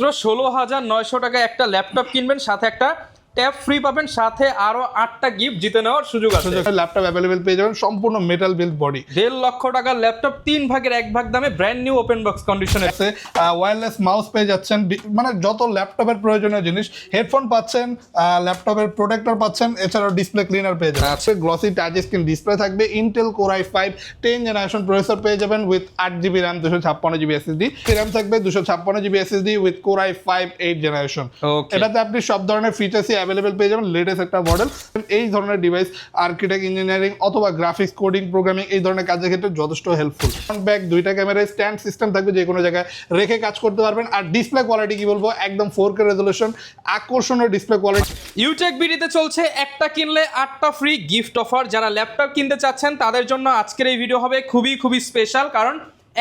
মাত্র 16,900 টাকায় একটা ল্যাপটপ কিনবেন, সাথে একটা ট্যাব ফ্রি পাবেন, সাথে আরো 8টা গিফট জিতে নেওয়ার সুযোগ আছে। ল্যাপটপ অ্যাভেলেবেল পেয়ে যাবেন সম্পূর্ণ মেটাল বিল্ড বডি। 1.5 লক্ষ টাকার ল্যাপটপ 3 ভাগের 1 ভাগ দামে ব্র্যান্ড নিউ ওপেন বক্স কন্ডিশনে আছে। ওয়্যারলেস মাউস পেয়ে যাচ্ছেন, মানে যত ল্যাপটপের প্রয়োজনীয় জিনিস, হেডফোন পাচ্ছেন, ল্যাপটপের প্রোটেক্টর পাচ্ছেন, এছাড়াও ডিসপ্লে ক্লিনার পেয়ে যাবেন। আছে গ্লসি টাচ স্ক্রিন ডিসপ্লে থাকবে, Intel core i5 10 generation processor পেয়ে যাবেন with 8GB RAM 256GB SSD, RAM থাকবে 256GB SSD with core i5 8 generation. এটাতে আপনি সব ধরনের ফিচার্সই অ্যাভেলেবেল পেয়ে যাবেন, লেটেস্ট একটা মডেল। এই ধরনের ডিভাইস আর্কিটেক্ট ইঞ্জিনিয়ারিং অথবা গ্রাফিক্স কোডিং প্রোগ্রামিং এই ধরনের কাজের ক্ষেত্রে যথেষ্ট হেল্পফুল। ফ্রন্ট ব্যাক দুইটা ক্যামেরায় স্ট্যান্ড সিস্টেম থাকবে, যে কোনো জায়গায় রেখে কাজ করতে পারবেন। আর ডিসপ্লে কোয়ালিটি কি বলবো, একদম 4K রেজোলিউশন, আকর্ষণীয় ডিসপ্লে কোয়ালিটি। ইউটেক বিডিতে চলছে একটা কিনলে 8টা ফ্রি গিফট অফার। যারা ল্যাপটপ কিনতে চাচ্ছেন তাদের জন্য আজকের এই ভিডিও হবে খুবই স্পেশাল, কারণ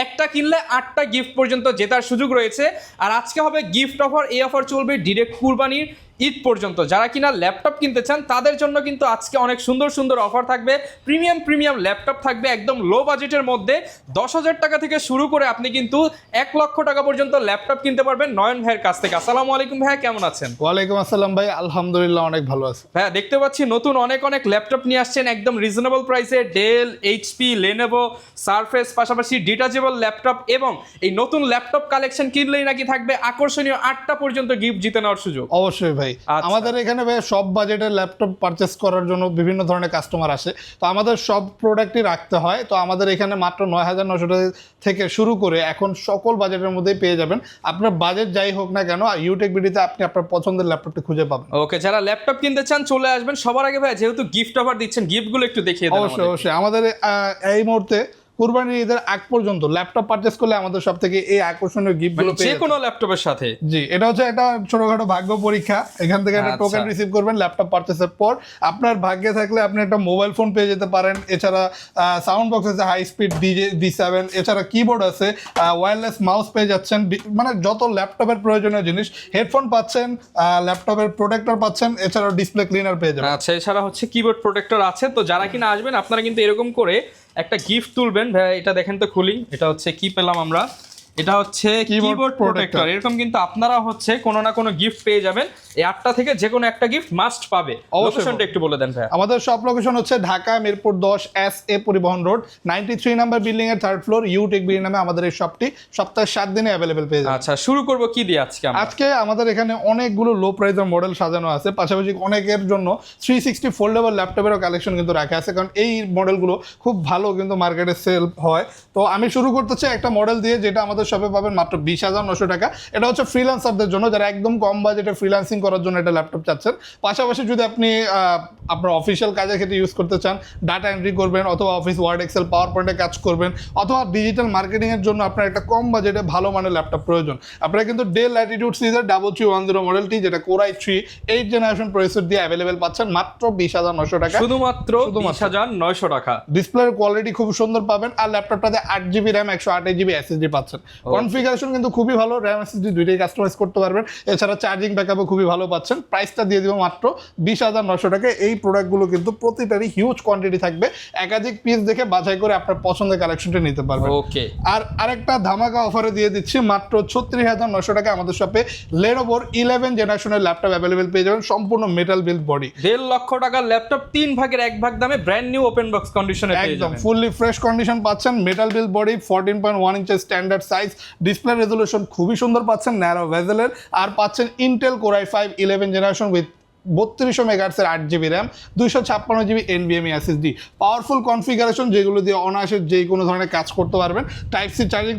একটা কিনলে 8টা গিফট পর্যন্ত জেতার সুযোগ রয়েছে। আর আজকে হবে গিফট অফার। এই অফার চলবে ডিরেক্ট কুরবানির ঈদ পর্যন্ত। যারা কিনা ল্যাপটপ কিনতে চান তাদের জন্য কিন্তু আজকে অনেক সুন্দর অফার থাকবে। প্রিমিয়াম ল্যাপটপ থাকবে একদম লো বাজেটের মধ্যে। 10,000 টাকা থেকে শুরু করে আপনি কিন্তু 1 লক্ষ টাকা পর্যন্ত ল্যাপটপ কিনতে পারবেন নয়ন ভাইয়ের কাছ থেকে। আসসালামু আলাইকুম ভাইয়া, কেমন আছেন? ওয়ালাইকুম আসসালাম ভাই, আলহামদুলিল্লাহ অনেক ভালো আছে ভাইয়া। দেখতে পাচ্ছি নতুন অনেক ল্যাপটপ নিয়ে আসছেন একদম রিজনেবল প্রাইসে। ডেল, এইচপি, লেনোভো, সারফেস, পাশাপাশি ডিটাচেবল ল্যাপটপ, এবং এই নতুন ল্যাপটপ কালেকশন কিনলেই নাকি থাকবে আকর্ষণীয় 8টা পর্যন্ত গিফট জিতে নেওয়ার সুযোগ। অবশ্যই ভাই, আমাদের এখানে ভাই সব বাজেটের ল্যাপটপ পারচেস করার জন্য বিভিন্ন ধরনের কাস্টমার আসে, তো আমাদের সব প্রোডাক্টই রাখতে হয়। তো আমাদের এখানে মাত্র 9,900 টাকা থেকে শুরু করে এখন সকল বাজেটের মধ্যেই পেয়ে যাবেন। আপনার বাজেট যাই হোক না কেন, ইউটেক বিডিতে আপনি আপনার পছন্দের ল্যাপটপটি খুঁজে পাবেন। ওকে, যারা ল্যাপটপ কিনতে চান চলে আসবেন। সবার আগে ভাই, যেহেতু গিফট অফার দিচ্ছেন, গিফটগুলো একটু দেখিয়ে দেন। অবশ্যই আমাদের এই মুহূর্তে কুরবানি ঈদের আগ পর্যন্ত ল্যাপটপ পারচেস করলে আমাদের সব থেকে এই আকর্ষণীয় গিফটগুলো যে কোনো ল্যাপটপের সাথে। জি, এটা হচ্ছে একটা ছোটখাটো ভাগ্য পরীক্ষা। এখান থেকে একটা টোকেন রিসিভ করবেন ল্যাপটপ পারচেসের পর। আপনার ভাগ্যে থাকলে আপনি একটা মোবাইল ফোন পেয়ে যেতে পারেন। এছাড়া সাউন্ড বক্স আছে হাই স্পিড D7, এছাড়া কিবোর্ড আছে, ওয়্যারলেস মাউস পেয়ে যাচ্ছেন, মানে যত ল্যাপটপের প্রয়োজনীয় জিনিস, হেডফোন পাচ্ছেন, ল্যাপটপের প্রোটেক্টর পাচ্ছেন, এছাড়াও ডিসপ্লে ক্লিনার পেয়ে যাবেন। আচ্ছা, এছাড়া হচ্ছে কিবোর্ড প্রোটেক্টর আছে। তো যারা কিনা আসবেন আপনারা কিন্তু এরকম করে একটা গিফট তুলবেন। ভাই এটা দেখেন তো, খুলি। এটা হচ্ছে কি পেলাম আমরা, এটা হচ্ছে কিবোর্ড প্রোটেক্টর। এরকম কিন্তু আপনারা হচ্ছে কোনো না কোনো গিফট পেয়ে যাবেন। এই 8টা থেকে যে কোনো একটা গিফট মাস্ট পাবে। লোকেশনটা একটু বলে দেন ভাই। আমাদের সব লোকেশন হচ্ছে ঢাকা মিরপুর 10 SA পরিবহন রোড 93 নাম্বার বিল্ডিং এর 3rd ফ্লোর, ইউটেক বিডি নামে আমাদের এই শপটি সপ্তাহে 7 দিনে অ্যাভেলেবেল পেয়ে যাবেন। আচ্ছা, শুরু করব কি দিয়ে আজকে? আজকে আমাদের এখানে অনেকগুলো লো প্রাইসের মডেল সাজানো আছে, পাশাপাশি অনেকের জন্য 360 ফোল্ডেবল ল্যাপটপেরও কালেকশন কিন্তু রাখা আছে, কারণ এই মডেলগুলো খুব ভালো কিন্তু মার্কেটে সেল হয়। তো আমি শুরু করতে চাই একটা মডেল দিয়ে, যেটা আমাদের শপে পাবেন মাত্র 20,900 টাকা। এটা হচ্ছে ফ্রিল্যান্সারদের জন্য, যারা একদম কম বাজেটে ফ্রিল্যান্সিং করার জন্য একটা ল্যাপটপ চাচ্ছেন। পাশাপাশি যদি আপনি আপনার অফিসিয়াল কাজের ক্ষেত্রে ইউজ করতে চান, ডাটা এন্ট্রি করবেন, অথবা অফিস ওয়ার্ড, এক্সেল, পাওয়ার পয়েন্টে কাজ করবেন, অথবা ডিজিটাল মার্কেটিং এর জন্য আপনার একটা কম বাজেটে ভালো মানের ল্যাপটপ প্রয়োজন, আপনারা কিন্তু ডেল ল্যাটিটিউড সিরিজের 3310 মডেলটি, যেটা কোর i3 8 জেনারেশন প্রসেসর দিয়ে অ্যাভেলেবেল পাচ্ছেন মাত্র 20,900 টাকা। শুধুমাত্র 20,900 টাকা। ডিসপ্লের কোয়ালিটি খুব সুন্দর পাবেন, আর ল্যাপটপটাতে 8GB র্যাম 128GB SSD পাচ্ছেন। কনফিগারেশন কিন্তু খুবই ভালো, র্যাম SSD দুইটাই কাস্টমাইজ করতে পারবেন। এছাড়া চার্জিং ব্যাকআপও খুবই ভালো পাচ্ছেন। প্রাইসটা দিয়ে দিব মাত্র 20,900 টাকা। এই প্রোডাক্টগুলো কিন্তু প্রতিটারই হিউজ কোয়ান্টিটি থাকবে, একাধিক পিস দেখে বাছাই করে আপনার পছন্দের কালেকশনটা নিতে পারবেন। ওকে, আর আরেকটা ধামাকা অফারে দিয়ে দিচ্ছি মাত্র 36,900 টাকা। আমাদের শপে লেনোভোর 11 জেনারেশনের ল্যাপটপ অ্যাভেলেবেল পেয়ে যাবেন, সম্পূর্ণ মেটাল বিল্ড বডি। 1.5 লক্ষ টাকার ল্যাপটপ 3 ভাগের 1 ভাগ দামে ব্র্যান্ড নিউ ওপেন বক্স কন্ডিশনে পেয়ে যাবেন। একদম ফুললি ফ্রেশ কন্ডিশন পাচ্ছেন, মেটাল বিল্ড বডি, 14.1 ইঞ্চের স্ট্যান্ডার্ড সাইজ, ডিসপ্লে রেজোলিউশন খুবই সুন্দর পাচ্ছেন, ন্যারো ভেজেলের, আর পাচ্ছেন Intel core i5 11 generation with 3200 মেগাহার্টজের 8GB RAM 256GB NVMe SSD। Powerful configuration, যেগুলো দিয়ে অনায়াসে যে কোনো ধরনের কাজ করতে পারবেন। টাইপ সি চার্জিং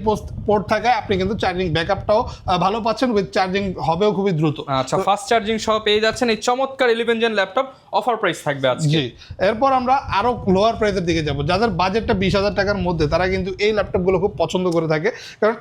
পোর্ট থাকায় আপনি কিন্তু চার্জিং ব্যাকআপটাও ভালো পাচ্ছেন, উইথ চার্জিং হবেও খুবই দ্রুত। আচ্ছা, ফাস্ট চার্জিং সহ পেয়ে যাচ্ছেন এই চমৎকার 11 জেন ল্যাপটপ। অফার প্রাইস থাকবে আজকে। জি, এরপর আমরা আরো লোয়ার প্রাইসের দিকে যাব। যাদের বাজেটটা 20,000 টাকার মধ্যে, তারা কিন্তু এই ল্যাপটপগুলো খুব পছন্দ করে থাকে, কারণ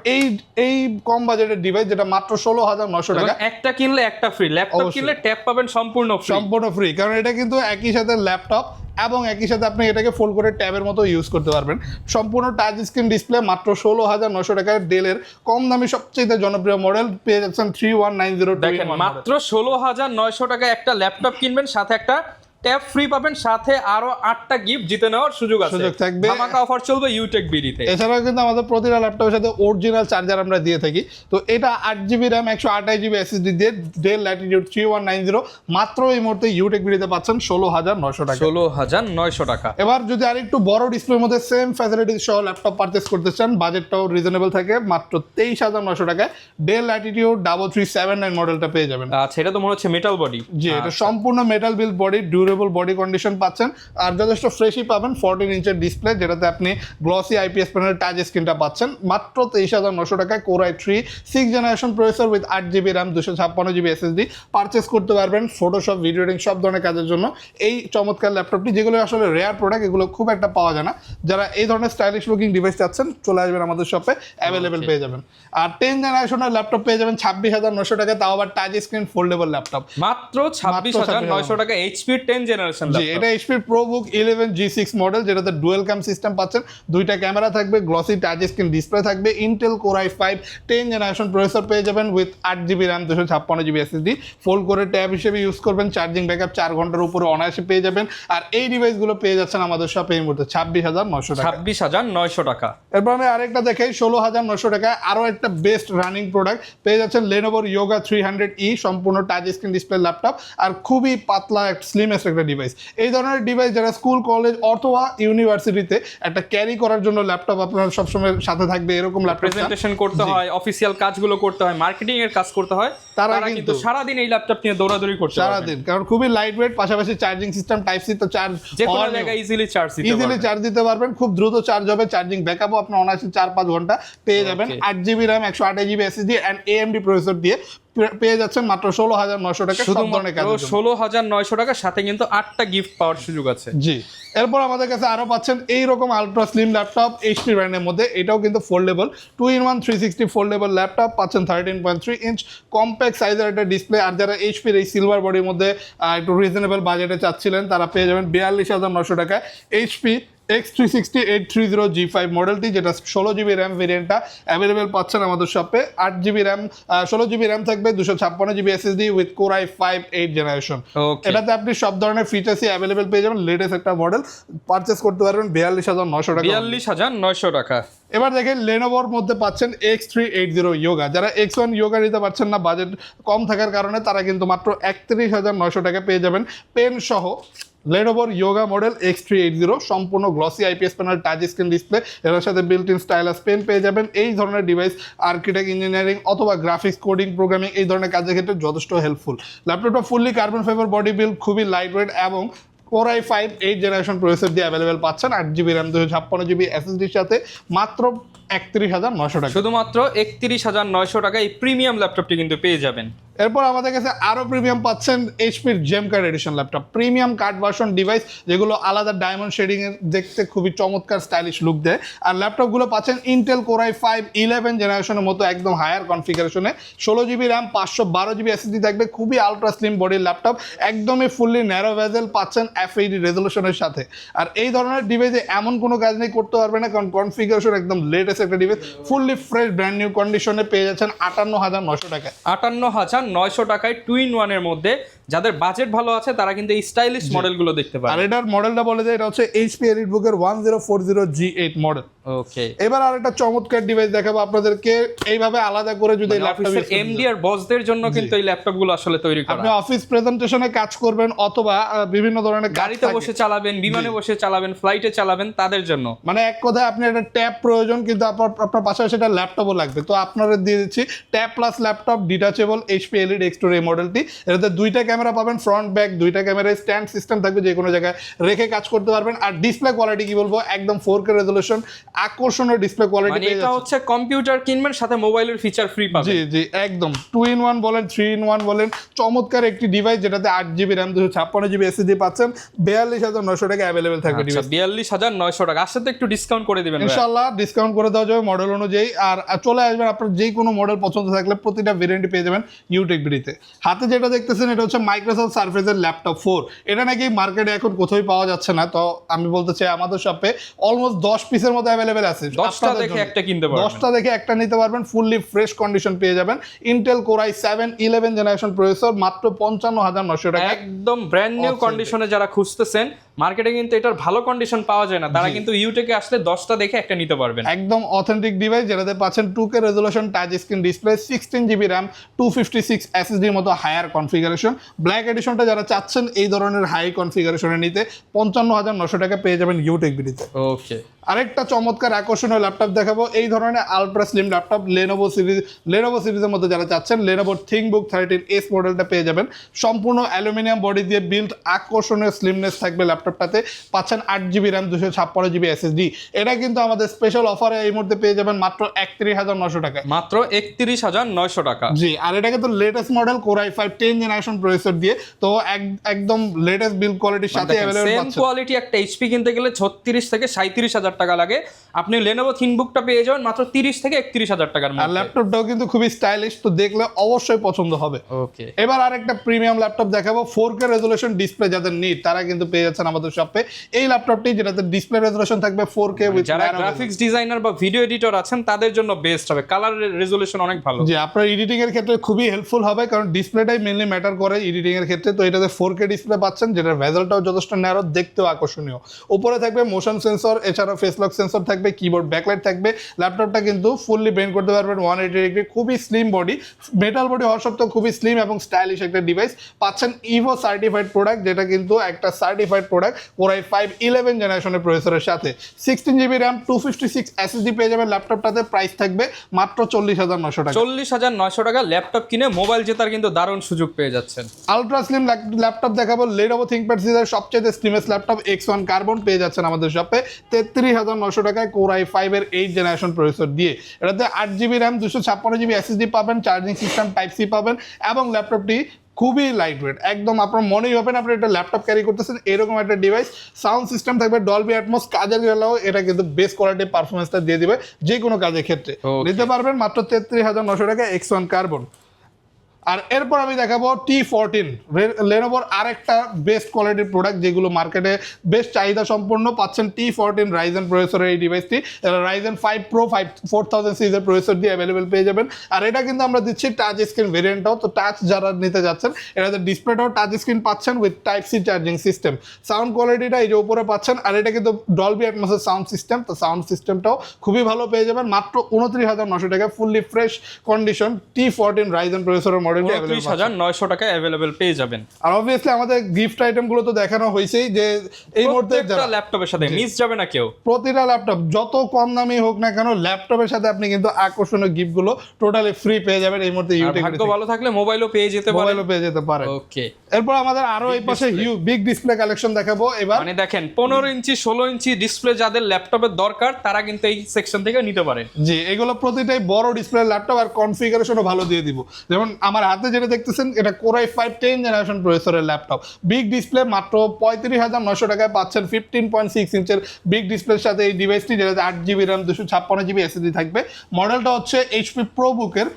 এই কম বাজেটের ডিভাইস, যেটা মাত্র 16,900 টাকা। একটা কিনলে একটা ফ্রি, ল্যাপটপ কিনলে ট্যাব পাবেন সম্পূর্ণ ফ্রি, কারণ এটা কিন্তু একই সাথে ল্যাপটপ এবং একই সাথে আপনি এটাকে ফোল্ড করে ট্যাবের মতো ইউজ করতে পারবেন। সম্পূর্ণ টাচ স্ক্রিন ডিসপ্লে, মাত্র 16,900 টাকায় ডেলের কম দামি সবচেয়ে জনপ্রিয় মডেল পেয়ে যাচ্ছেন 3190। দেখেন, মাত্র 16,900 টাকায় একটা ল্যাপটপ কিনবেন, সাথে একটা ট্যাব ফ্রি পাবেন, সাথে আরো 8টা গিফট জিতে নেওয়ার সুযোগ আছে। সুযোগ থাকবে। ধামাকা অফার চলবে ইউটেক বিডিতে। এছাড়াও কিন্তু আমাদের প্রতিটা ল্যাপটপের সাথে অরিজিনাল চার্জার আমরা দিয়ে থাকি। তো এটা 8GB RAM 128GB SSD দিয়ে ডেল ল্যাটিটিউড 3190 মাত্র এই মুহূর্তে ইউটেক বিডিতে পাচ্ছেন 16,900 টাকা। 16,900 টাকা। এবার যদি আরেকটু বড় ডিসপ্লের মধ্যে সেম ফ্যাসিলিটি সহ ল্যাপটপ পারচেজ করতে চান, বাজেটটাও রিজনেবল থাকে, মাত্র 23,900 টাকায় ডেল ল্যাটিটিউড 3379 মডেলটা পেয়ে যাবেন। আচ্ছা, এটা তো মনে হচ্ছে মেটাল বডি। জি, এটা সম্পূর্ণ metal build body, durable body condition পাচ্ছেন, আর যথেষ্ট ফ্রেশই পাবেন। 14 ইঞ্চের ডিসপ্লে, যেটাতে আপনি গ্লসি আইপিএস প্যানেল টাচ স্ক্রিনটা পাচ্ছেন মাত্র 23,900 টাকায়। Core i3 6th generation processor with 8GB RAM 256GB SSD purchase করতে পারবেন ফটোশপ, ভিডিও এডিটিং সব ধরনের কাজের জন্য। এই চমৎকার ল্যাপটপটি, যেগুলো আসলে রেয়ার প্রোডাক্ট, এগুলো খুব একটা পাওয়া যায় না। যারা এই ধরনের স্টাইলিশ লুকিং ডিভাইস চাচ্ছেন, চলে আসবেন আমাদের শপে, অ্যাভেলেবেল পেয়ে যাবেন। আর 10th জেনারেশনের ল্যাপটপ পেয়ে যাবেন 26,900 টাকা, তাও আবার টাচ স্ক্রিন ফোল্ডেবল ল্যাপটপ মাত্র 26,900 টাকা। এইচপি 10 জেনারেশন জি, এটা এইচপি প্রোবুক 11 G6 মডেল, যেটাতে ডুয়েল ক্যাম সিস্টেম পাচ্ছেন, দুইটা ক্যামেরা থাকবে, গ্লসি টাচ স্ক্রিন ডিসপ্লে থাকবে, Intel core i5 10 generation processor পেয়ে যাবেন with 8GB RAM 256GB SSD। Fold করে ট্যাব হিসেবে ইউজ করবেন, চার্জিং ব্যাকআপ 4 ঘন্টার উপরে অনায়াসে পেয়ে যাবেন। আর এই ডিভাইসগুলো পেয়ে যাচ্ছেন আমাদের শপে এই মুহূর্তে 26,900 টাকা। 26,900 টাকা। এরপর আমি আরেকটা দেখাই 16,900 টাকায় আরো একটা বেস্ট রানিং প্রোডাক্ট পেয়ে যাচ্ছেন, লেনোভোর ইয়োগা 300E, সম্পূর্ণ টাচ স্ক্রিন ডিসপ্লে ল্যাপটপ, আর খুবই পাতলা স্লিমেস্ট একটা ডিভাইস। এই ধরনের ডিভাইস যারা স্কুল, কলেজ অথবা ইউনিভার্সিটিতে একটা ক্যারি করার জন্য ল্যাপটপ আপনার সবসময় সাথে থাকবে, এরকম ল্যাপটপ প্রেজেন্টেশন করতে হয়, অফিসিয়াল কাজগুলো করতে হয়, মার্কেটিং এর কাজ করতে হয়, তারা কিন্তু সারাদিন এই ল্যাপটপ নিয়ে দৌড়াদৌড়ি করতে পারবে সারাদিন, কারণ খুবই লাইট ওয়েট, পাশাপাশি চার্জিং সিস্টেম টাইপ সি, তো চার্জ যে কোনো জায়গায় ইজিলি চার্জ দিতে পারবেন, খুব দ্রুত চার্জ হবে, চার্জিং ব্যাকআপও আপনার অনায়াসে 4-5 ঘন্টা পেয়ে যাবেন। 8GB RAM 128GB SSD and AMD processor দিয়ে পেয়ে যাচ্ছেন মাত্র 16,900 টাকা। সব ধরনের কাজ 16,900 টাকা, সাথে কিন্তু 8টা গিফট পাওয়ার সুযোগ আছে। জি, এরপর আমাদের কাছে আরো পাচ্ছেন এইরকম আলট্রা স্লিম ল্যাপটপ এইচপি ব্র্যান্ডের মধ্যে, এটাও কিন্তু ফোল্ডেবল 2-in-1 360 ফোল্ডেবল ল্যাপটপ পাচ্ছেন, 13.3 ইঞ্চ কম্প্যাক্ট সাইজের একটা ডিসপ্লে। আর যারা এইচপির এই সিলভার বডির মধ্যে একটু রিজনেবল বাজেটে চাচ্ছিলেন, তারা পেয়ে যাবেন 42,900 টাকায় এইচপি X360 830 G5 মডেলটি, যেটা 16GB RAM ভেরিয়েন্টটা অ্যাভেলেবেল পাচ্ছেন আমাদের শপে। 8GB RAM 16GB RAM থাকবে, 256GB SSD with core i5 8th generation. এটাতে আপনি সব ধরনের ফিচার্সই অ্যাভেলেবেল পেয়ে যাবেন, লেটেস্ট একটা মডেল পারচেস করতে পারবেন 42,900 টাকা। 42,900 টাকা। এবার দেখেন লেনোভোর মধ্যে পাচ্ছেন X380 ইয়োগা। যারা X1 ইয়োগা নিতে পারছেন না, বাজেট কম থাকার কারণে, তারা কিন্তু মাত্র 31,900 টাকা পেয়ে যাবেন পেন সহ লেনোভোর ইয়োগা মডেল X380, সম্পূর্ণ glossy IPS panel touch screen display, এর সাথে বিল্ট ইন স্টাইলাস পেন পেয়ে যাবেন। এই ধরনের ডিভাইস আর্কিটেক্ট, ইঞ্জিনিয়ারিং অথবা গ্রাফিক্স, কোডিং, প্রোগ্রামিং এই ধরনের কাজের ক্ষেত্রে যথেষ্ট হেল্পফুল। ল্যাপটপটা fully carbon fibre body build, খুবই লাইট ওয়েট এবং core i5 8th generation processor দিয়ে অ্যাভেলেবেল পাচ্ছেন, 8GB RAM 256GB SSDর সাথে মাত্র 31,900 টাকা। শুধুমাত্র 31,900 টাকা এই প্রিমিয়াম ল্যাপটপটি কিন্তু পেয়ে যাবেন। এরপর আমাদের কাছে আরো প্রিমিয়াম পাচ্ছেন এইচপির gem card edition laptop, premium card version device, যেগুলো আলাদা ডায়মন্ড শেডিং এর দেখতে খুবই চমৎকার স্টাইলিশ লুক দেয়। আর ল্যাপটপগুলো পাচ্ছেন ইন্টেল কোর i5 11 জেনারেশনের মতো একদম higher কনফিগারেশনে, 16GB RAM 512GB SSD থাকবে, খুবই আলট্রা স্লিম বডির ল্যাপটপ, একদমই ফুললি ন্যারো ভেজেল পাচ্ছেন FHD রেজলিউশনের সাথে। আর এই ধরনের ডিভাইসে এমন কোনো কাজ নেই করতে পারবে না, কারণ কনফিগারেশন একদম লেটেস্ট একটা device, fully fresh brand new কন্ডিশনে পেয়ে যাচ্ছেন 58,900 টাকায়। 58,900 টাকায় 2-in-1 এর মধ্যে। যাদের বাজেট ভালো আছে তারা কিন্তু এই স্টাইলিশ মডেলগুলো দেখতে পারে। আর এটার মডেলটা বলে যায়, এটা হচ্ছে HP EliteBook-এর 1040 G8 মডেল। ওকে, এবার আরেকটা চমৎকার ডিভাইস দেখাবো আপনাদেরকে, এইভাবে আলাদা করে যদি ল্যাপটপের এমডি আর বসদের জন্য কিন্তু এই ল্যাপটপগুলো আসলে তৈরি করা। আপনি অফিস প্রেজেন্টেশনে কাজ করবেন অথবা বিভিন্ন ধরনের গাড়িতে বসে চালাবেন, বিমানে বসে চালাবেন, ফ্লাইটে চালাবেন, তাদের জন্য। মানে এক কথায় আপনি একটা ট্যাব প্রয়োজন, কিন্তু আপনার পাশাপাশি একটা ল্যাপটপও লাগবে, তো আপনারা দিয়ে দিচ্ছি tab plus laptop detachable HP Elite X2 এই মডেলটি। এটাতে দুইটা ক্যামেরা পাবেন, ফ্রন্ট ব্যাক দুইটা ক্যামেরায় স্ট্যান্ড সিস্টেম থাকবে, যে কোনো জায়গায় রেখে কাজ করতে পারবেন। আর ডিসপ্লে কোয়ালিটি কি বলবো, একদম 4K রেজলিউশন, আকর্ষণীয় ডিসপ্লে কোয়ালিটি মানে এটা হচ্ছে কম্পিউটার কিনবেন, সাথে মোবাইলের ফিচার ফ্রি পাবেন। জি জি, একদম 2-in-1 বলেন, 3-in-1 বলেন, চমৎকার একটি ডিভাইস, যেটাতে 8GB RAM 256GB SSD পাচ্ছেন, 42,900 টাকা অ্যাভেলেবেল থাকবে ডিভাইস। 42,900 টাকা। আসলে তো একটু ডিসকাউন্ট করে দিবেন ইনশাআল্লাহ, ডিসকাউন্ট করে দেওয়ার দেওয়া যাবে মডেল অনুযায়ী। আর চলে আসবেন, আপনার যে কোনো মডেল পছন্দ থাকলে প্রতিটা ভেরিয়েন্টই পেয়ে যাবেন ইউটেক বিডিতে। হাতে যেটা দেখতেছেন এটা হচ্ছে মাইক্রোসফট সার্ফেসের ল্যাপটপ 4। এটা নাকি মার্কেটে এখন কোথাও পাওয়া যাচ্ছে না, তো আমি বলতে চাই আমাদের শপে অলমোস্ট 10 পিসের মতো অ্যাভেলেবেল আছে। 10টা দেখে একটা কিনতে পারবেন, 10টা দেখে একটা নিতে পারবেন, ফুললি ফ্রেশ কন্ডিশন পেয়ে যাবেন। Intel core i7 11 generation processor, মাত্র 55,900 টাকা। একদম ব্র্যান্ড নিউ কন্ডিশনে যারা খুঁজতেছেন, মার্কেটে কিন্তু এটার ভালো কন্ডিশন পাওয়া যায় না, তারা কিন্তু ইউটেকে আসলে 10টা দেখে একটা নিতে পারবেন। একদম অথেন্টিক ডিভাইস, যেটাতে পাচ্ছেন 2K resolution touch screen display, 16GB RAM, 256 SSD এর মতো হায়ার কনফিগারেশন। ব্ল্যাক এডিশনটা যারা চাচ্ছেন এই ধরনের হাই কনফিগারেশনে নিতে 55,900 টাকা পেয়ে যাবেন ইউটেক বিডিতে। ওকে, আরেকটা চমৎকার আকর্ষণীয় ল্যাপটপ দেখাবো, এই ধরনের আলট্রা স্লিম ল্যাপটপ লেনোভো সিরিজের মধ্যে যারা চাচ্ছেন, লেনোভো থিংকবুক 13S মডেলটা পেয়ে যাবেন। সম্পূর্ণ অ্যালুমিনিয়াম বডি দিয়ে বিল্ড, আকর্ষণীয় স্লিমনেস থাকবে ল্যাপটপটাতে। পাচ্ছেন 8GB RAM, 256GB SSD। এটা কিন্তু আমাদের স্পেশাল অফারে এই মুহূর্তে পেয়ে যাবেন মাত্র 31,900 টাকায়, মাত্র 31,900 টাকা। জি। আর এটা কিন্তু latest model core i5 10 generation processor দিয়ে, তো একদম লেটেস্ট বিল্ড কোয়ালিটির সাথে अवेलेबल সেম পাচ্ছেন। কোয়ালিটি একটা এইচপি কিনতে গেলে 36 থেকে 37,000 টাকা লাগে, আপনি লেনোভো থিংকবুকটা পেয়ে যাবেন মাত্র 30 থেকে 31,000 টাকার আর মধ্যে। ল্যাপটপটাও কিন্তু খুবই স্টাইলিশ, তো দেখলে অবশ্যই পছন্দ হবে। ওকে, এবার আরেকটা প্রিমিয়াম ল্যাপটপ দেখাবো, 4K রেজোলিউশন ডিসপ্লে যাদের নিড তারা কিন্তু পেয়ে যাচ্ছেন আমাদের শপে এই ল্যাপটপটি, যেটাতে ডিসপ্লে রেজোলিউশন থাকবে 4K উইথ যারা গ্রাফিক্স ডিজাইনার বা ভিডিও এডিটর আছেন তাদের জন্য বেস্ট হবে, কালার রেজোলিউশন অনেক ভালো। জি, আপনার এডিটিং এর ক্ষেত্রে খুবই হেল্পফুল হবে, কারণ ডিসপ্লেটাই মেইনলি ম্যাটার করে এডিটিং এর ক্ষেত্রে। তো এটাতে 4K ডিসপ্লে পাচ্ছেন, যেটার ভেজেলটাও যথেষ্ট ন্যারো, দেখতেও আকর্ষণীয়। উপরে থাকবে মোশন সেন্সর, এছাড়া ফেস লক সেন্সর থাকবে, কিবোর্ড ব্যাকলাইট থাকবে। ল্যাপটপটা কিন্তু ফুললি বেন্ড করতে পারবেন 180 ডিগ্রি, খুবই স্লিম বডি, মেটাল বডি হওয়া সত্ত্বেও খুবই স্লিম এবং স্টাইলিশ একটা ডিভাইস। পাচ্ছেন ইভো সার্টিফাইড প্রোডাক্ট, যেটা কিন্তু একটা সার্টিফাইড প্রোডাক্ট কোর i5 11 জেনারেশনের প্রসেসরের সাথে। 16GB RAM, 256 SSD পেয়ে যাবেন ল্যাপটপটাতে। প্রাইস থাকবে মাত্র 40,900 টাকা। 40,900 টাকা ল্যাপটপ কিনে মোবাইল জেতার কিন্তু দারুণ সুযোগ পেয়ে যাচ্ছেন। আলট্রা স্লিম ল্যাপটপ দেখাবো, লেনোভো থিংকপ্যাড সিরিজের সবচেয়ে স্লিমেস্ট ল্যাপটপ X1 কার্বন পেয়ে যাচ্ছেন আমাদের শপে 33,900 টাকায় কোর i5 এর 8 জেনারেশন প্রসেসর দিয়ে। এটাতে 8GB RAM, 256GB SSD পাবেন, চার্জিং সিস্টেম টাইপ সি পাবেন, এবং ল্যাপটপটি খুবই লাইট ওয়েট, একদম আপনার মনেই হবে না আপনি একটা ল্যাপটপ ক্যারি করতেছেন, এরকম একটা ডিভাইস। সাউন্ড সিস্টেম থাকবে ডলবি অ্যাটমস, কাজের গেলেও এটা কিন্তু বেস্ট কোয়ালিটির পারফরমেন্সটা দিয়ে দিবে যে কোনো কাজের ক্ষেত্রে। নিতে পারবেন মাত্র 33,900 টাকা X1 কার্বন। আর এরপর আমি দেখাবো T14, লেনোভোর আরেকটা বেস্ট কোয়ালিটির প্রোডাক্ট, যেগুলো মার্কেটে বেশ চাহিদা সম্পন্ন। পাচ্ছেন T14 রাইজেন প্রসেসরের এই ডিভাইসটি, রাইজেন 5 Pro 4000 সিরিজের প্রসেসর দিয়ে অ্যাভেলেবেল পেয়ে যাবেন। আর এটা কিন্তু আমরা দিচ্ছি টাচ স্ক্রিন ভেরিয়েন্টটাও, তো টাচ যারা নিতে যাচ্ছেন এটাতে ডিসপ্লেটাও টাচ স্ক্রিন পাচ্ছেন with type C charging system. Sound কোয়ালিটিটা এই যে উপরে পাচ্ছেন, আর এটা কিন্তু ডলবি অ্যাটমসের সাউন্ড সিস্টেম, তো সাউন্ড সিস্টেমটাও খুবই ভালো পেয়ে যাবেন মাত্র 29,900 টাকা, fully fresh condition T14 Ryzen প্রসেসরের মডেলটি 29,900 টাকায় অ্যাভেলেবেল পেয়ে যাবেন। আর অবভিয়াসলি আমাদের গিফট আইটেম গুলো তো দেখানো হয়েছেই, যে এই মুহূর্তে প্রত্যেকটা ল্যাপটপের সাথে মিস যাবে না কেউ। প্রতিটা ল্যাপটপ যত কম দামি হোক না কেন, ল্যাপটপের সাথে আপনি কিন্তু আকর্ষণীয় গিফট গুলো টোটালি ফ্রি পেয়ে যাবেন এই মুহূর্তে ইউটিউবে। ভাগ্য ভালো থাকলে মোবাইলও পেয়ে যেতে পারেন, মোবাইলও পেয়ে যেতে পারেন। ওকে, এরপর আমাদের আরো এই পাশে বিগ ডিসপ্লে কালেকশন দেখাবো এবার। মানে দেখেন 15 ইঞ্চি 16 ইঞ্চি ডিসপ্লে যাদের ল্যাপটপের দরকার তারা কিন্তু এই সেকশন থেকে নিতে পারে। জি, এগুলো প্রতিটাই বড় ডিসপ্লে ল্যাপটপ, আর কনফিগারেশনও ভালো দিয়ে দিব। যেমন আমার হাতে যেটা দেখতেছেন, এটা কোর i5 10 জেনারেশন প্রসেসরের ল্যাপটপ, বিগ ডিসপ্লে, মাত্র 35,900 টাকায় পাচ্ছেন 15.6 ইঞ্চের বিগ ডিসপ্লের সাথে এই ডিভাইসটি, যেটাতে 8GB RAM, 256GB SSD থাকবে। মডেলটা হচ্ছে HP ProBook-এর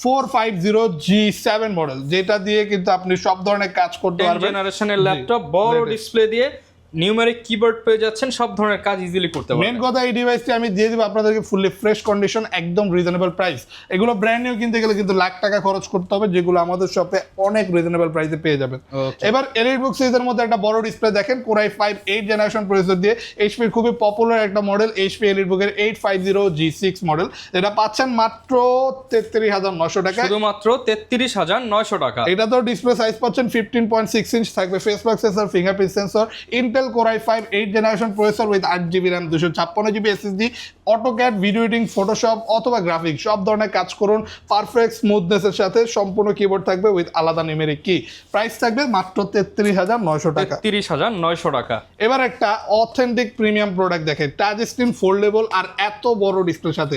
450G7 মডেল, যেটা দিয়ে কিন্তু আপনি সব ধরনের কাজ করতে পারবেন। জেনারেশনের ল্যাপটপ, বড় ডিসপ্লে দিয়ে নিউমেরিক কিবোর্ড পেয়ে যাচ্ছেন, সব ধরনের কাজ ইজিলি করতে পারবেন। মেন কথা, এই ডিভাইসটি আমি দিয়ে দিব আপনাদেরকে ফুললি ফ্রেশ কন্ডিশন, একদম রিজনেবল প্রাইস। এগুলো ব্র্যান্ড নিউ কিনতে গেলে কিন্তু লাখ টাকা খরচ করতে হবে, যেগুলো আমাদের শপে অনেক রিজনেবল প্রাইসে পেয়ে যাবেন। এবার এলিটবুক সিরিজের মধ্যে একটা বড় ডিসপ্লে দেখেন, কোর i5 8 জেনারেশন প্রসেসর দিয়ে, এইচপির খুবই পপুলার একটা মডেল, HP এলিটবুকের 850G6 মডেল, যেটা পাচ্ছেন মাত্র 33,900 টাকা, শুধুমাত্র 33,900 টাকা। এটা তো ডিসপ্লে সাইজ পাচ্ছেন 15.6 ইঞ্চ, থাকবে face lock sensor, fingerprint sensor, Intel core i5 8 generation processor with 8GB RAM, 256GB SSD, AutoCAD, video editing, Photoshop অথবা গ্রাফিক্স সব ধরনের কাজ করুন পারফেক্ট স্মুথনেসের সাথে। সম্পূর্ণ কিবোর্ড থাকবে উইথ আলাদা নিউমেরিক কি। প্রাইস থাকবে মাত্র 33,900 টাকা। 33,900 টাকা। এবার একটা অথেন্টিক প্রিমিয়াম প্রোডাক্ট দেখেন, টাচ স্ক্রিন, ফোল্ডেবল, আর এত বড় ডিসপ্লের সাথে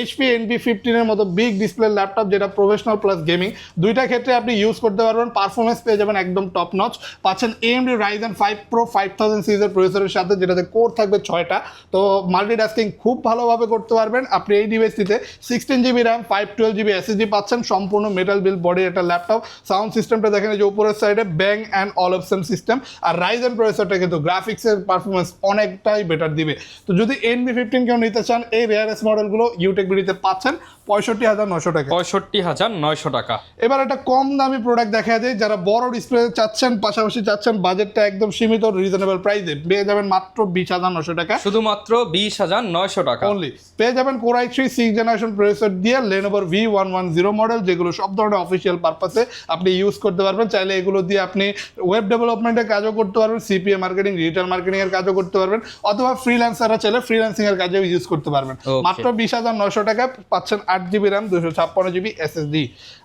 HP NP15 এর মতো বিগ ডিসপ্লে ল্যাপটপ, যেটা প্রফেশনাল প্লাস গেমিং দুইটা ক্ষেত্রে আপনি ইউজ করতে পারবেন। পারফরমেন্স পেয়ে যাবেন একদম টপ নচ। পাচ্ছেন AMD Ryzen 5 Pro 5000 4000 সিরিজের প্রসেসরের সাথে, যেটাতে কোর থাকবে 6টা। তো মাল্টিটাস্কিং খুব ভালোভাবে করতে পারবেন আপনি এই ডিভাইসটিতে। 16GB র্যাম, 512GB এসএসডি পাচ্ছেন, সম্পূর্ণ মেটাল বিল্ড বডির একটা ল্যাপটপ। সাউন্ড সিস্টেমটা দেখেন যে উপরের সাইডে ব্যাং অ্যান্ড অলপসন সিস্টেম, আর রাইজেন প্রসেসরটা কিন্তু গ্রাফিক্সের পারফরমেন্স অনেকটাই বেটার দিবে। তো যদি NV15 কেউ নিতে চান, এই রেয়ারেস্ট মডেলগুলো ইউটেক বিডিতে পাচ্ছেন 65,900 টাকা। 65,900 টাকা। এবার একটা কম দামি প্রোডাক্ট দেখা যায়, যারা বড় ডিসপ্লে চাচ্ছেন, পাশাপাশি চাচ্ছেন বাজেটটা একদম সীমিত রিজনেবল প্রাইসে, পেয়ে যাবেন মাত্র 20,900 টাকা। শুধুমাত্র 20,900 টাকা অনলি পেয়ে যাবেন Core i3 6th generation processor দিয়ে Lenovo V110 মডেল, যেগুলো সব ধরনের অফিসিয়াল পারপাসে আপনি ইউজ করতে পারবেন। চাইলে এগুলো দিয়ে আপনি ওয়েব ডেভেলপমেন্টের কাজও করতে পারবেন, সিপিএ মার্কেটিং, ডিজিটাল মার্কেটিং এর কাজও করতে পারবেন, অথবা ফ্রিল্যান্সাররা চাইলে ফ্রিল্যান্সিং এর কাজেও ইউজ করতে পারবেন। মাত্র 20,900 টাকা পাচ্ছেন 8GB র্যাম, 256GB এসএসডি।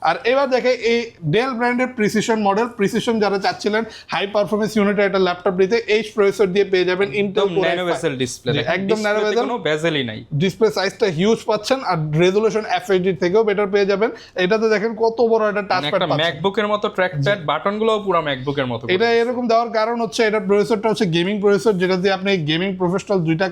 আর এবার দেখে এই ডেল ব্র্যান্ডের প্রিসিশন মডেল, প্রিসিশন যারা চাচ্ছিলেন হাই পারফরমেন্স ইউনিটের একটা ল্যাপটপ নিতে, এই প্রসেসর দিয়ে পেয়ে যাবেন ইন্টেল কোর ন্যানো বেজেল ডিসপ্লে, একদম ন্যানো বেজেল, কোনো বেজেলই নাই। ডিসপ্লে সাইজটা হিউজ পাচ্ছেন, আর রেজোলিউশন FHD থেকেও বেটার পেয়ে যাবেন। এটাতে দেখেন কত বড় একটা টাচ প্যাড পাচ্ছেন, ম্যাকবুকের মতো ট্র্যাক প্যাড, বাটনগুলোও পুরো ম্যাকবুকের মতো। এটা এরকম দেওয়ার কারণ হচ্ছে এটা প্রসেসরটা হচ্ছে গেমিং প্রসেসর, যেটা দিয়ে আপনি গেমিং প্রফেশনাল দুইটা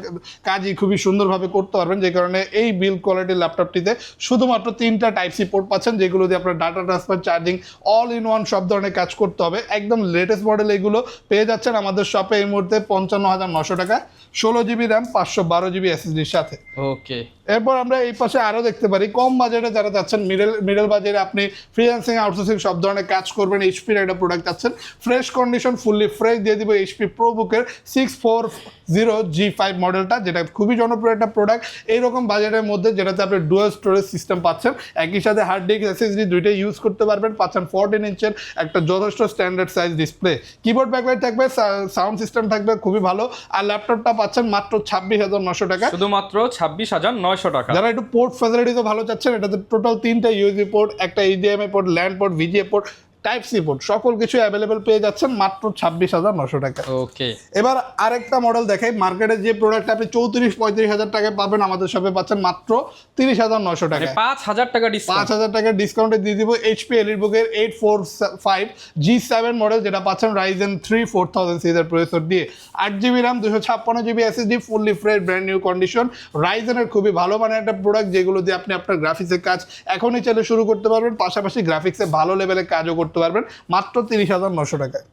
কাজই খুবই সুন্দরভাবে করতে পারবেন। যে কারণে এই বিল্ড কোয়ালিটির ল্যাপটপটিতে শুধুমাত্র 3টা Type-C পোর্ট পাচ্ছেন, যেগুলো দিয়ে আপনার data transfer, charging, all in one সব ধরনের কাজ করতে হবে। একদম লেটেস্ট মডেল এগুলো পেয়ে যাচ্ছেন আমাদের শপে এই মুহূর্তে 55,900 টাকা, 16GB র্যাম, 512GB এসএসডির সাথে। ওকে, এরপর আমরা এই পাশে আরো দেখতে পারি কম বাজেটে যারা চাচ্ছেন, মিডল বাজেটে আপনি ফ্রিল্যান্সিং, আউটসোর্সিং সব ধরনের কাজ করবেন, এইচপির একটা প্রোডাক্ট চাচ্ছেন, ফ্রেশ কন্ডিশন ফুললি ফ্রেশ দিয়ে দিব এইচপি প্রোবুকের 640G5 মডেলটা, যেটা খুবই জনপ্রিয় একটা প্রোডাক্ট এইরকম বাজেটের মধ্যে, যেটাতে আপনি ডুয়াল স্টোরেজ সিস্টেম পাচ্ছেন, একই সাথে হার্ড ডিস্ক, এসএসডি দুইটাই ইউজ করতে পারবেন, পাচ্ছেন 14 ইঞ্চের একটা যথেষ্ট standard size display, keyboard backlight থাকবে, সাউন্ড সিস্টেম থাকবে খুবই ভালো, আর ল্যাপটপটা পাচ্ছেন মাত্র 26,900 টাকা, শুধুমাত্র 26,900 টাকা। যারা একটু পোর্ট ফ্যাসিলিটিসও ভালো চাচ্ছেন, এটাতে টোটাল 3টা ইউএসবি পোর্ট, একটা HDMI port, land port, VGA port, Type-C port, সকল কিছু অ্যাভেলেবেল পেয়ে যাচ্ছেন মাত্র 26,900 টাকা। ওকে, এবার আরেকটা মডেল দেখাই, মার্কেটে যে প্রোডাক্ট আপনি 34-35,000 টাকায় পাবেন, আমাদের শপে পাচ্ছেন মাত্র 30,900 টাকা, 5,000 টাকা ডিসকাউন্ট। 5,000 টাকার ডিসকাউন্টে দিয়ে দিব HP EliteBook-এর 845G7 মডেল, যেটা পাচ্ছেন Ryzen 3 4000 সিরিজের প্রসেসর দিয়ে, 8GB RAM, 256GB SSD, fully fresh brand new condition. রাইজেনের খুবই ভালো মানের একটা প্রোডাক্ট, যেগুলো দিয়ে আপনি আপনার গ্রাফিক্সের কাজ এখনই চাইলে শুরু করতে পারবেন, পাশাপাশি গ্রাফিক্সে ভালো লেভেলের কাজও করতে পারবেন মাত্র 30,900 টাকায়।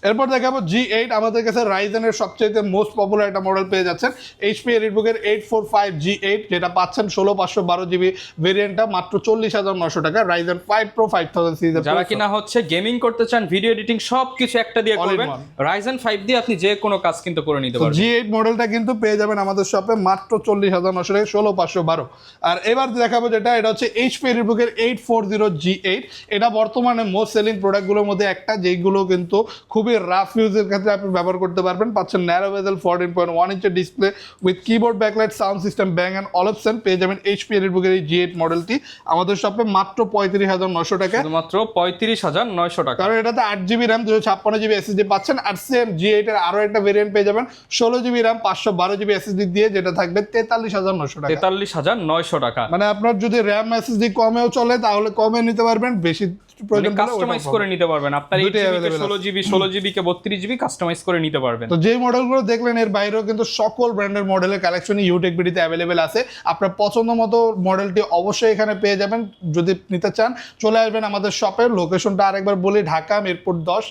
এরপর দেখাবো G8, আমাদের কাছে রাইজেনের সবচেয়ে মোস্ট পপুলার একটা মডেল পেয়ে যাচ্ছেন, HP EliteBook-এর 845G8, যেটা পাচ্ছেন 16/512GB ভেরিয়েন্টটা মাত্র 40,900 টাকা, Ryzen 5 Pro 5000 সিরিজের। যারা কিনা হচ্ছে গেমিং করতে চান, ভিডিও এডিটিং সবকিছু একটা দিয়ে করবেন, Ryzen 5 দিয়ে আপনি যে কোনো কাজ কিন্তু করে নিতে পারবেন। G8 মডেলটা কিন্তু পেয়ে যাবেন আমাদের শপে মাত্র 40,900 টাকা, 16/512। আর এবার দেখাবো যেটা, এটা হচ্ছে HP EliteBook-এর 840G8, এটা বর্তমানে মোস্ট সেলিং প্রোডাক্টগুলোর মধ্যে একটা, যেগুলো কিন্তু খুবই রাফ ইউজের ক্ষেত্রে আপনি ব্যবহার করতে পারবেন। পাচ্ছেন ন্যারো বেজেল 14.1 ইঞ্চের display with keyboard backlight, sound system, Bang and Olufsen, পেয়ে যাবেন HP EliteBook-এর এই G8 মডেলটি আমাদের শপে মাত্র 35,900 টাকা, মাত্র 35,900 টাকা। কারণ এটাতে 8GB র্যাম, 256GB এসএসডি পাচ্ছেন, আর সেম G8 এর আরো একটা ভেরিয়েন্ট পেয়ে যাবেন 16GB র্যাম, 512GB এসএসডি দিয়ে, যেটা থাকবে 43,900 টাকা। 43,900 টাকা, মানে আপনার যদি র্যাম এসএসডি কমেও চলে তাহলে কমে নিতে পারবেন, বেশি প্রয়োজন কাস্টমাইজ করে নিতে পারবেন, আপনার 16GB কে 32GB কাস্টমাইজ করে নিতে পারবেন। তো যে মডেলগুলো দেখলেন এর বাইরেও কিন্তু সকল ব্র্যান্ডের মডেলের কালেকশনই ইউটেক বিডিতে অ্যাভেলেবেল আছে, আপনার পছন্দ মতো মডেলটি অবশ্যই এখানে পেয়ে যাবেন। যদি নিতে চান চলে আসবেন আমাদের শপের, লোকেশনটা আরেকবার বলি, ঢাকা মিরপুর 10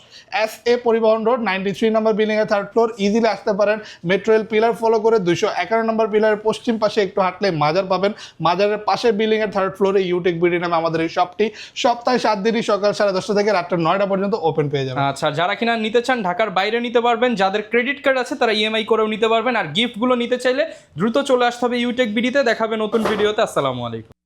SA পরিবহন রোড, 93 নম্বর বিল্ডিং এর 3rd ফ্লোর, ইজিলি আসতে পারেন। মেট্রো রেল পিলার ফলো করে 211 নম্বর পিলারের পশ্চিম পাশে একটু হাঁটলে মাজার পাবেন, মাজারের পাশে বিল্ডিং এর 3rd ফ্লোরে ইউটেক বিডি নামে আমাদের এই শপটি সপ্তাহে 7 দিনই সকাল 10:30 থেকে রাত 9টা পর্যন্ত ওপেন পেয়ে যাবেন। আচ্ছা, যারা কিনা নিতে চান ঢাকার বাইরে নিতে পারবেন, যাদের ক্রেডিট কার্ড আছে তারা EMI করেও নিতে পারবেন, আর গিফটগুলো নিতে চাইলে দ্রুত চলে আসতে হবে ইউটেক বিডিতে। দেখাবে নতুন ভিডিওতে। আসসালামু আলাইকুম।